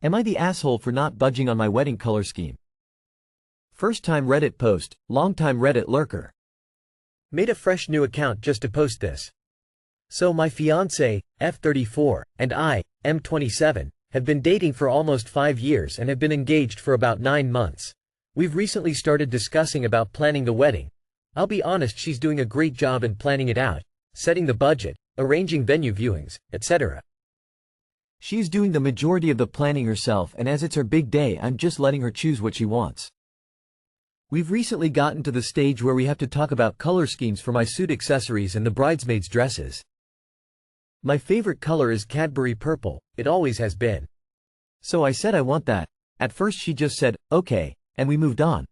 Am I the asshole for not budging on my wedding color scheme? First time Reddit post, long time Reddit lurker. Made a fresh new account just to post this. So my fiancé, F34, and I, M27, have been dating for almost 5 years and have been engaged for about 9 months. We've recently started discussing about planning the wedding. I'll be honest, she's doing a great job in planning it out, setting the budget, arranging venue viewings, etc. She's doing the majority of the planning herself, and as it's her big day, I'm just letting her choose what she wants. We've recently gotten to the stage where we have to talk about color schemes for my suit accessories and the bridesmaids' dresses. My favorite color is Cadbury purple, it always has been. So I said I want that. At first she just said, okay, and we moved on.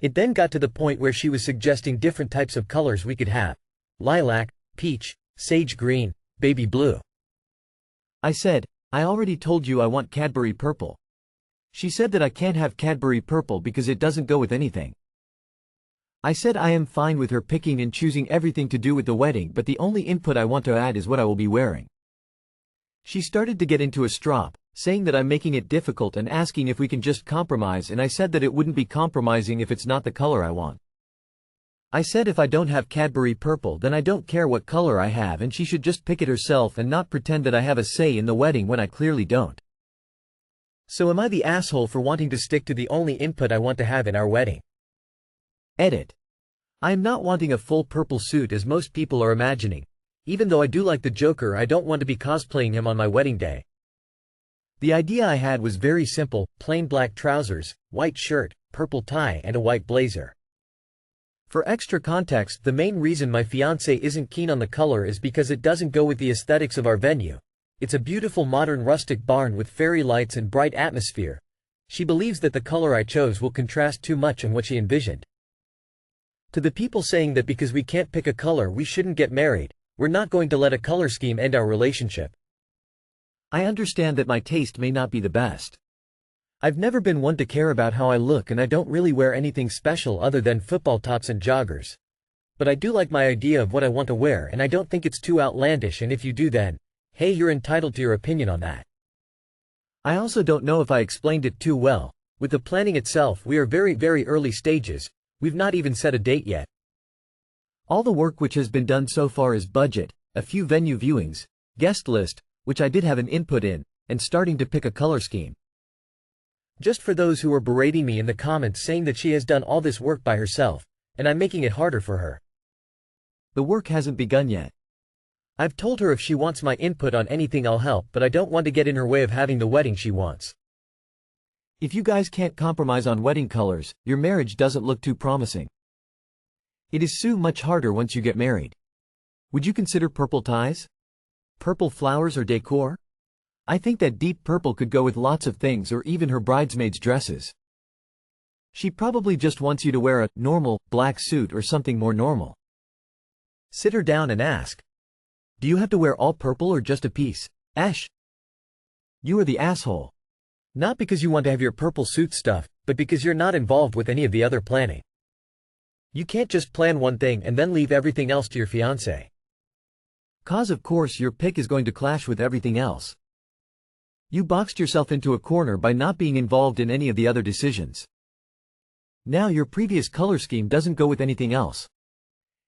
It then got to the point where she was suggesting different types of colors we could have. Lilac, peach, sage green, baby blue. I said, I already told you I want Cadbury purple. She said that I can't have Cadbury purple because it doesn't go with anything. I said I am fine with her picking and choosing everything to do with the wedding, but the only input I want to add is what I will be wearing. She started to get into a strop, saying that I'm making it difficult and asking if we can just compromise, and I said that it wouldn't be compromising if it's not the color I want. I said if I don't have Cadbury purple, then I don't care what color I have, and she should just pick it herself and not pretend that I have a say in the wedding when I clearly don't. So am I the asshole for wanting to stick to the only input I want to have in our wedding? Edit. I am not wanting a full purple suit as most people are imagining. Even though I do like the Joker, I don't want to be cosplaying him on my wedding day. The idea I had was very simple: plain black trousers, white shirt, purple tie, and a white blazer. For extra context, the main reason my fiancé isn't keen on the color is because it doesn't go with the aesthetics of our venue. It's a beautiful modern rustic barn with fairy lights and bright atmosphere. She believes that the color I chose will contrast too much on what she envisioned. To the people saying that because we can't pick a color we shouldn't get married, we're not going to let a color scheme end our relationship. I understand that my taste may not be the best. I've never been one to care about how I look, and I don't really wear anything special other than football tops and joggers. But I do like my idea of what I want to wear, and I don't think it's too outlandish, and if you do, then, hey, you're entitled to your opinion on that. I also don't know if I explained it too well. With the planning itself, we are very early stages. We've not even set a date yet. All the work which has been done so far is budget, a few venue viewings, guest list, which I did have an input in, and starting to pick a color scheme. Just for those who are berating me in the comments saying that she has done all this work by herself, and I'm making it harder for her. The work hasn't begun yet. I've told her if she wants my input on anything I'll help, but I don't want to get in her way of having the wedding she wants. If you guys can't compromise on wedding colors, your marriage doesn't look too promising. It is so much harder once you get married. Would you consider purple ties? Purple flowers or decor? I think that deep purple could go with lots of things, or even her bridesmaids' dresses. She probably just wants you to wear a normal, black suit or something more normal. Sit her down and ask. Do you have to wear all purple or just a piece? Ash. You are the asshole. Not because you want to have your purple suit stuff, but because you're not involved with any of the other planning. You can't just plan one thing and then leave everything else to your fiancé. Cause of course your pick is going to clash with everything else. You boxed yourself into a corner by not being involved in any of the other decisions. Now your previous color scheme doesn't go with anything else.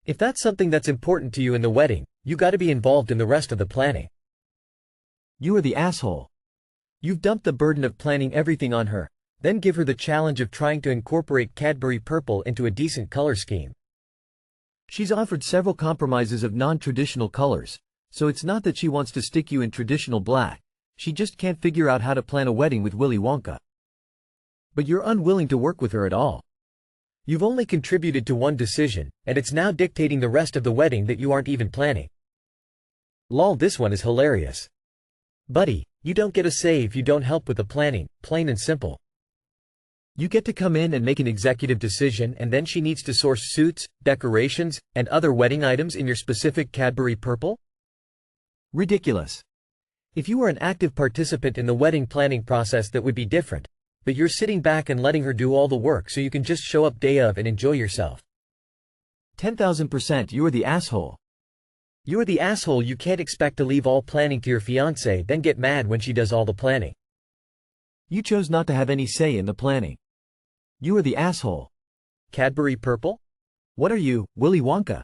If that's something that's important to you in the wedding, you gotta be involved in the rest of the planning. You are the asshole. You've dumped the burden of planning everything on her, then give her the challenge of trying to incorporate Cadbury purple into a decent color scheme. She's offered several compromises of non-traditional colors, so it's not that she wants to stick you in traditional black, she just can't figure out how to plan a wedding with Willy Wonka. But you're unwilling to work with her at all. You've only contributed to one decision, and it's now dictating the rest of the wedding that you aren't even planning. Lol, this one is hilarious. Buddy, you don't get a say if you don't help with the planning, plain and simple. You get to come in and make an executive decision, and then she needs to source suits, decorations, and other wedding items in your specific Cadbury purple? Ridiculous. If you were an active participant in the wedding planning process, that would be different, but you're sitting back and letting her do all the work so you can just show up day of and enjoy yourself. 10,000% you are the asshole. You are the asshole. You can't expect to leave all planning to your fiancé, then get mad when she does all the planning. You chose not to have any say in the planning. You are the asshole. Cadbury Purple? What are you, Willy Wonka?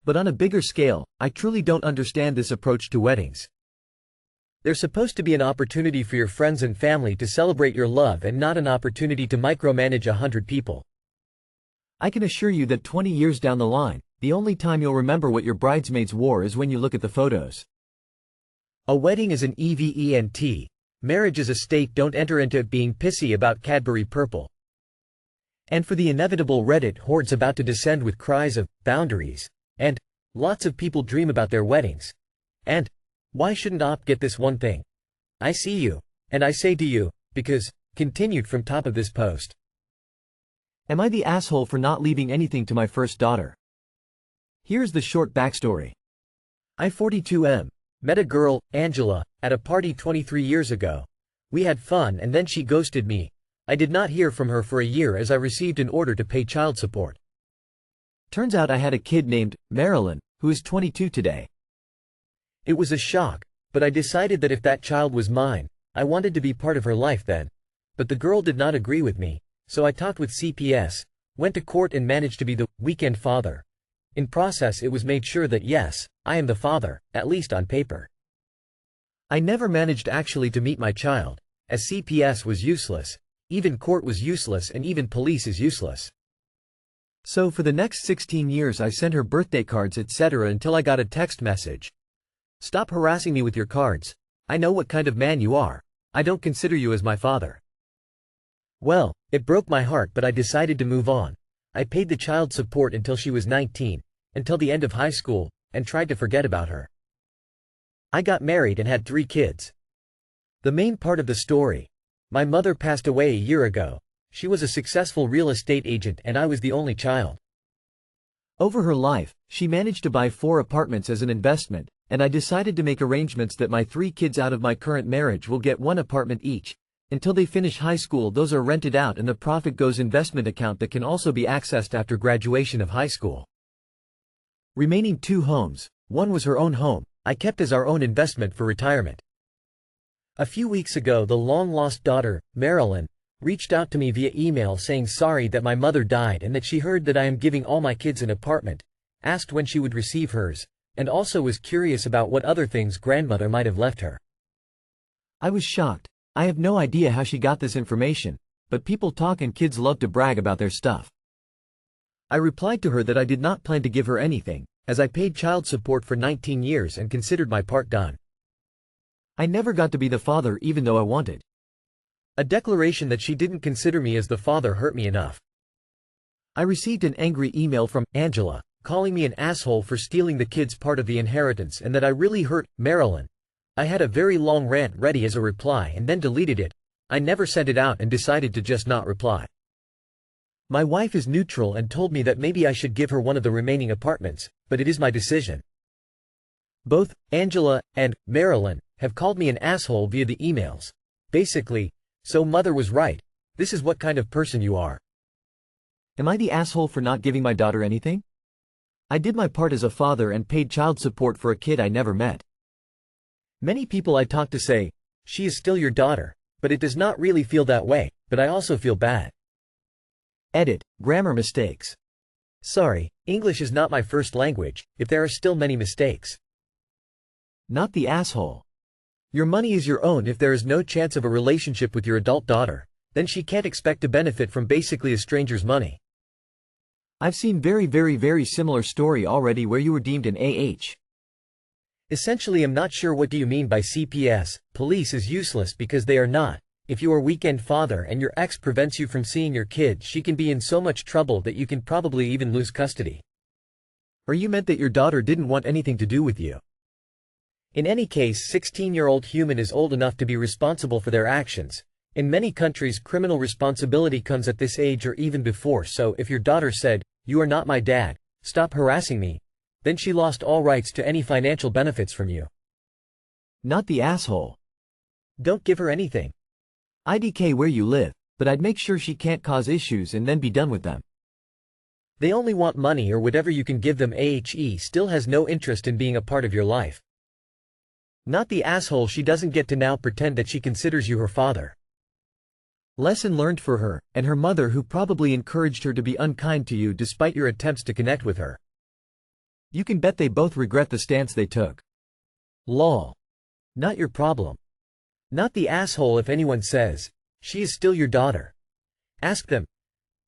But on a bigger scale, I truly don't understand this approach to weddings. They're supposed to be an opportunity for your friends and family to celebrate your love and not an opportunity to micromanage 100 people. I can assure you that 20 years down the line, the only time you'll remember what your bridesmaids wore is when you look at the photos. A wedding is an event. Marriage is a state. Don't enter into it being pissy about Cadbury Purple. And for the inevitable Reddit hordes about to descend with cries of boundaries, and lots of people dream about their weddings. And why shouldn't OP get this one thing? I see you, and I say to you, because, continued from top of this post. Am I the asshole for not leaving anything to my first daughter? Here's the short backstory. I 42M. Met a girl, Angela, at a party 23 years ago. We had fun and then she ghosted me. I did not hear from her for a year as I received an order to pay child support. Turns out I had a kid named Marilyn, who is 22 today. It was a shock, but I decided that if that child was mine, I wanted to be part of her life then. But the girl did not agree with me, so I talked with CPS, went to court and managed to be the weekend father. In process it was made sure that yes, I am the father, at least on paper. I never managed actually to meet my child, as CPS was useless, even court was useless and even police is useless. So for the next 16 years I sent her birthday cards etc. until I got a text message. Stop harassing me with your cards. I know what kind of man you are. I don't consider you as my father. Well, it broke my heart but I decided to move on. I paid the child support until she was 19, until the end of high school, and tried to forget about her. I got married and had 3 kids. The main part of the story. My mother passed away a year ago. She was a successful real estate agent and I was the only child. Over her life, she managed to buy 4 apartments as an investment, and I decided to make arrangements that my 3 kids out of my current marriage will get 1 apartment each. Until they finish high school those are rented out and the profit goes investment account that can also be accessed after graduation of high school. Remaining 2 homes, one was her own home, I kept as our own investment for retirement. A few weeks ago the long-lost daughter, Marilyn, reached out to me via email saying sorry that my mother died and that she heard that I am giving all my kids an apartment, asked when she would receive hers, and also was curious about what other things grandmother might have left her. I was shocked. I have no idea how she got this information, but people talk and kids love to brag about their stuff. I replied to her that I did not plan to give her anything, as I paid child support for 19 years and considered my part done. I never got to be the father even though I wanted. A declaration that she didn't consider me as the father hurt me enough. I received an angry email from Angela, calling me an asshole for stealing the kids' part of the inheritance and that I really hurt Marilyn. I had a very long rant ready as a reply and then deleted it. I never sent it out and decided to just not reply. My wife is neutral and told me that maybe I should give her one of the remaining apartments, but it is my decision. Both Angela and Marilyn have called me an asshole via the emails. Basically, so mother was right. This is what kind of person you are. Am I the asshole for not giving my daughter anything? I did my part as a father and paid child support for a kid I never met. Many people I talk to say, she is still your daughter, but it does not really feel that way, but I also feel bad. Edit, grammar mistakes. Sorry, English is not my first language, if there are still many mistakes. Not the asshole. Your money is your own. If there is no chance of a relationship with your adult daughter, then she can't expect to benefit from basically a stranger's money. I've seen very similar story already where you were deemed an AH. Essentially I'm not sure what do you mean by CPS, police is useless because they are not. If you are weekend father and your ex prevents you from seeing your kid she can be in so much trouble that you can probably even lose custody. Or you meant that your daughter didn't want anything to do with you. In any case 16-year-old human is old enough to be responsible for their actions. In many countries criminal responsibility comes at this age or even before, so if your daughter said, "You are not my dad, stop harassing me," then she lost all rights to any financial benefits from you. Not the asshole. Don't give her anything. IDK where you live, but I'd make sure she can't cause issues and then be done with them. They only want money or whatever you can give them. AHE still has no interest in being a part of your life. Not the asshole. She doesn't get to now pretend that she considers you her father. Lesson learned for her, and her mother who probably encouraged her to be unkind to you despite your attempts to connect with her. You can bet they both regret the stance they took. Lol. Not your problem. Not the asshole if anyone says, she is still your daughter. Ask them,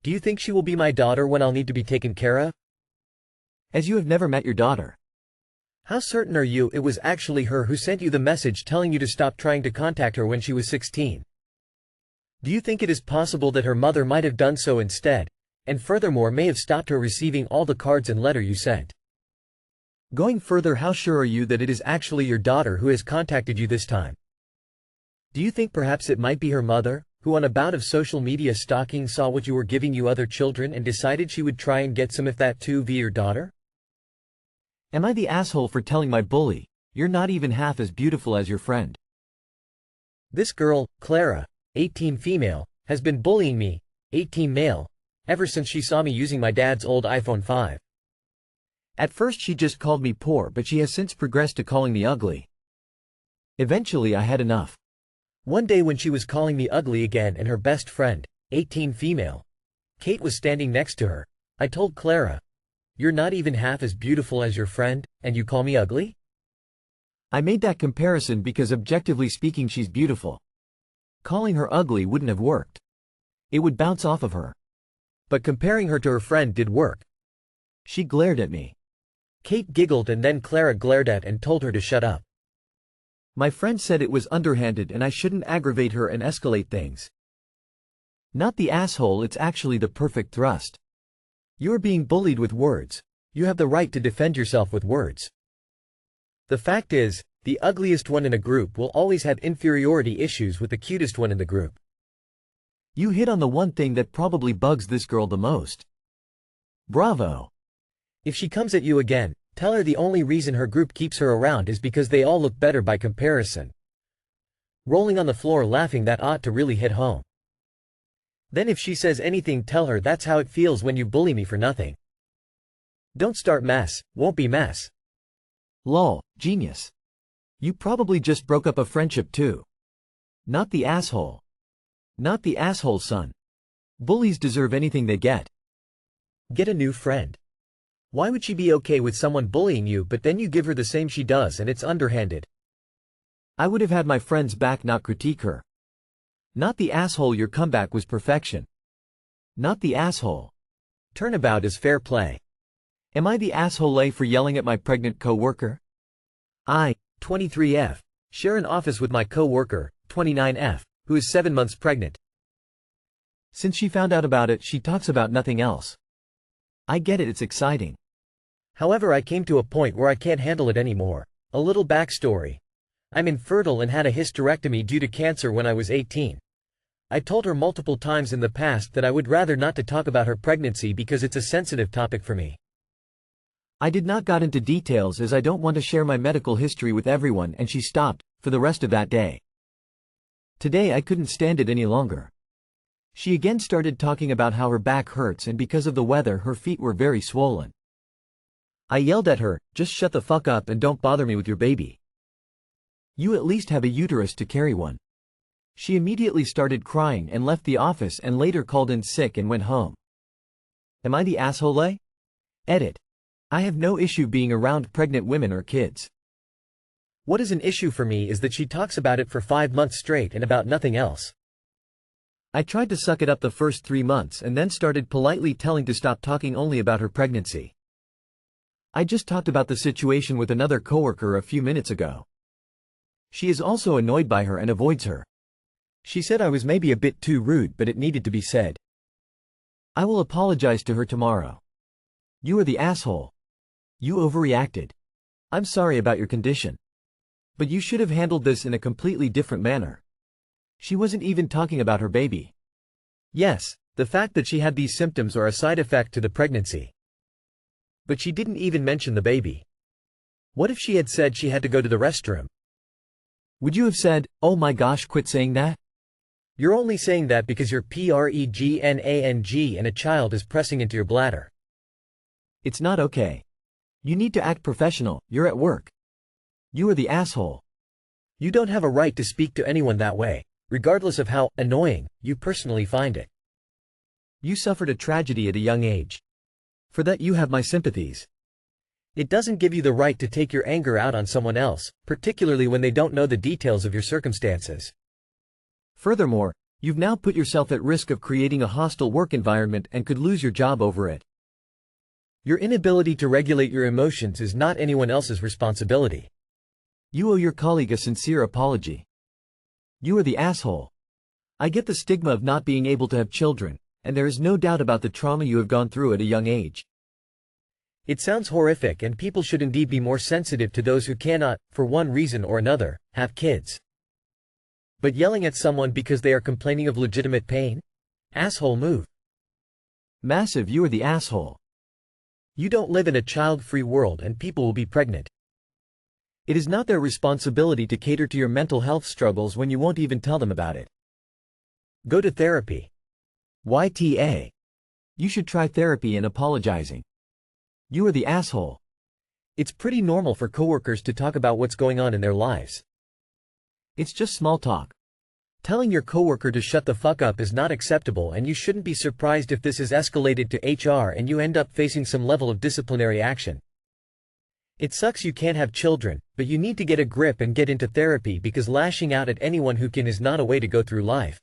do you think she will be my daughter when I'll need to be taken care of? As you have never met your daughter. How certain are you it was actually her who sent you the message telling you to stop trying to contact her when she was 16? Do you think it is possible that her mother might have done so instead, and furthermore may have stopped her receiving all the cards and letter you sent? Going further, how sure are you that it is actually your daughter who has contacted you this time? Do you think perhaps it might be her mother, who on a bout of social media stalking saw what you were giving you other children and decided she would try and get some of that too via your daughter? Am I the asshole for telling my bully, you're not even half as beautiful as your friend? This girl, Clara, 18 female, has been bullying me, 18 male, ever since she saw me using my dad's old iPhone 5. At first she just called me poor, but she has since progressed to calling me ugly. Eventually I had enough. One day when she was calling me ugly again and her best friend, 18 female, Kate was standing next to her, I told Clara, you're not even half as beautiful as your friend, and you call me ugly? I made that comparison because objectively speaking she's beautiful. Calling her ugly wouldn't have worked. It would bounce off of her. But comparing her to her friend did work. She glared at me. Kate giggled and then Clara glared at and told her to shut up. My friend said it was underhanded and I shouldn't aggravate her and escalate things. Not the asshole, it's actually the perfect thrust. You're being bullied with words. You have the right to defend yourself with words. The fact is, the ugliest one in a group will always have inferiority issues with the cutest one in the group. You hit on the one thing that probably bugs this girl the most. Bravo. If she comes at you again, tell her the only reason her group keeps her around is because they all look better by comparison. Rolling on the floor laughing, that ought to really hit home. Then if she says anything, tell her that's how it feels when you bully me for nothing. Don't start mess, won't be mess. Lol, genius. You probably just broke up a friendship too. Not the asshole. Not the asshole, son. Bullies deserve anything they get. Get a new friend. Why would she be okay with someone bullying you but then you give her the same she does and it's underhanded? I would have had my friend's back, not critique her. Not the asshole, your comeback was perfection. Not the asshole. Turnabout is fair play. Am I the asshole for yelling at my pregnant co-worker? I, 23F, share an office with my co-worker, 29F, who is 7 months pregnant. Since she found out about it, she talks about nothing else. I get it, it's exciting. However, I came to a point where I can't handle it anymore. A little backstory. I'm infertile and had a hysterectomy due to cancer when I was 18. I told her multiple times in the past that I would rather not to talk about her pregnancy because it's a sensitive topic for me. I did not got into details as I don't want to share my medical history with everyone, and she stopped, for the rest of that day. Today I couldn't stand it any longer. She again started talking about how her back hurts and because of the weather her feet were very swollen. I yelled at her, just shut the fuck up and don't bother me with your baby. You at least have a uterus to carry one. She immediately started crying and left the office and later called in sick and went home. Am I the asshole? Edit. I have no issue being around pregnant women or kids. What is an issue for me is that she talks about it for 5 months straight and about nothing else. I tried to suck it up the first 3 months and then started politely telling to stop talking only about her pregnancy. I just talked about the situation with another coworker a few minutes ago. She is also annoyed by her and avoids her. She said I was maybe a bit too rude, but it needed to be said. I will apologize to her tomorrow. You are the asshole. You overreacted. I'm sorry about your condition. But you should have handled this in a completely different manner. She wasn't even talking about her baby. Yes, the fact that she had these symptoms are a side effect to the pregnancy. But she didn't even mention the baby. What if she had said she had to go to the restroom? Would you have said, oh my gosh, quit saying that? You're only saying that because you're pregnant and a child is pressing into your bladder. It's not okay. You need to act professional, you're at work. You are the asshole. You don't have a right to speak to anyone that way. regardless of how annoying you personally find it. You suffered a tragedy at a young age. For that you have my sympathies. It doesn't give you the right to take your anger out on someone else, particularly when they don't know the details of your circumstances. Furthermore, you've now put yourself at risk of creating a hostile work environment and could lose your job over it. Your inability to regulate your emotions is not anyone else's responsibility. You owe your colleague a sincere apology. You are the asshole. I get the stigma of not being able to have children, and there is no doubt about the trauma you have gone through at a young age. It sounds horrific, and people should indeed be more sensitive to those who cannot, for one reason or another, have kids. But yelling at someone because they are complaining of legitimate pain? Asshole move. Massive, you are the asshole. You don't live in a child-free world and people will be pregnant. It is not their responsibility to cater to your mental health struggles when you won't even tell them about it. Go to therapy. YTA. You should try therapy and apologizing. You are the asshole. It's pretty normal for coworkers to talk about what's going on in their lives. It's just small talk. Telling your coworker to shut the fuck up is not acceptable, and you shouldn't be surprised if this is escalated to HR and you end up facing some level of disciplinary action. It sucks you can't have children, but you need to get a grip and get into therapy, because lashing out at anyone who can is not a way to go through life.